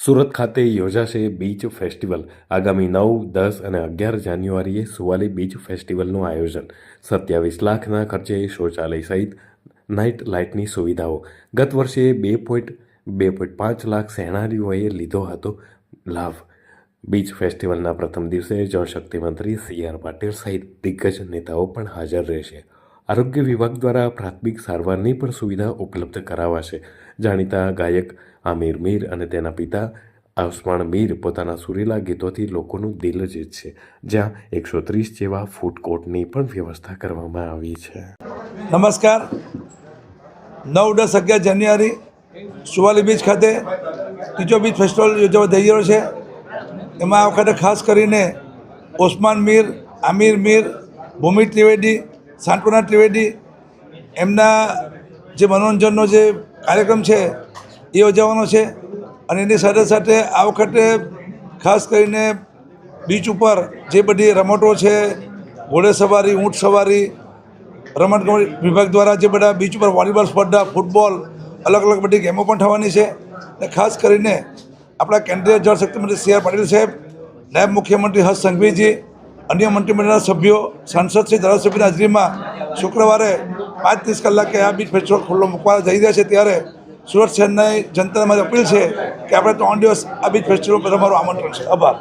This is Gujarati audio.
સુરત ખાતે યોજાશે બીચ ફેસ્ટિવલ. આગામી 9, 10 અને 11 જાન્યુઆરીએ સુવાલી બીચ ફેસ્ટિવલનું આયોજન. 27 લાખના ખર્ચે શૌચાલય સહિત નાઇટ લાઇટની સુવિધાઓ. ગત વર્ષે 2.5 લાખ સહેલાણીઓએ લીધો હતો લાભ. બીચ ફેસ્ટિવલના પ્રથમ દિવસે જળશક્તિ મંત્રી CR પાટીલ સહિત દિગ્ગજ નેતાઓ પણ હાજર રહેશે. આરોગ્ય વિભાગ દ્વારા પ્રાથમિક સારવારની પણ સુવિધા ઉપલબ્ધ કરાવાશે. જાણીતા ગાયક આમિર મીર અને તેના પિતા આયુષ્માન મીર પોતાના સુરીલા ગીતોથી લોકોનું દિલ જીતશે. જ્યાં 130 જેવા ફૂડ કોર્ટની પણ વ્યવસ્થા કરવામાં આવી છે. નમસ્કાર. 9, 10, 11 જાન્યુઆરી સુવાલી બીચ ખાતે ત્રીજો બીચ ફેસ્ટિવલ યોજવા થઈ રહ્યો છે. એમાં આ વખતે ખાસ કરીને ઓસ્માન મીર, આમિર મીર, ભૂમિ ત્રિવેદી, સાંત્વના ત્રિવેદી એમના જે મનોરંજનનો જે કાર્યક્રમ છે એ યોજવાનો છે. અને એની સાથે સાથે આ વખતે ખાસ કરીને બીચ ઉપર જે બધી રમતો છે, ઘોડે સવારી, ઊંટ સવારી, રમતગમત વિભાગ દ્વારા જે બધા બીચ ઉપર વોલીબોલ સ્પર્ધા, ફૂટબોલ, અલગ અલગ બધી ગેમો પણ થવાની છે. અને ખાસ કરીને આપણા કેન્દ્રીય જળશક્તિ મંત્રી CR પાટીલ સાહેબ, નાયબ મુખ્યમંત્રી હર્ષ સંઘવીજી, અન્ય મંત્રીમંડળના સભ્યો, સાંસદ શ્રી, ધારાસભ્યની હાજરીમાં શુક્રવારે 5:30 કલાકે આ બીચ ફેસ્ટિવલ ખુલ્લો મૂકવા જઈ રહ્યા છે. ત્યારે સુરત શહેરના જનતાને મારી અપીલ છે કે આપણે 3 દિવસ આ બીચ ફેસ્ટિવલ પર અમારું આમંત્રણ છે. આભાર.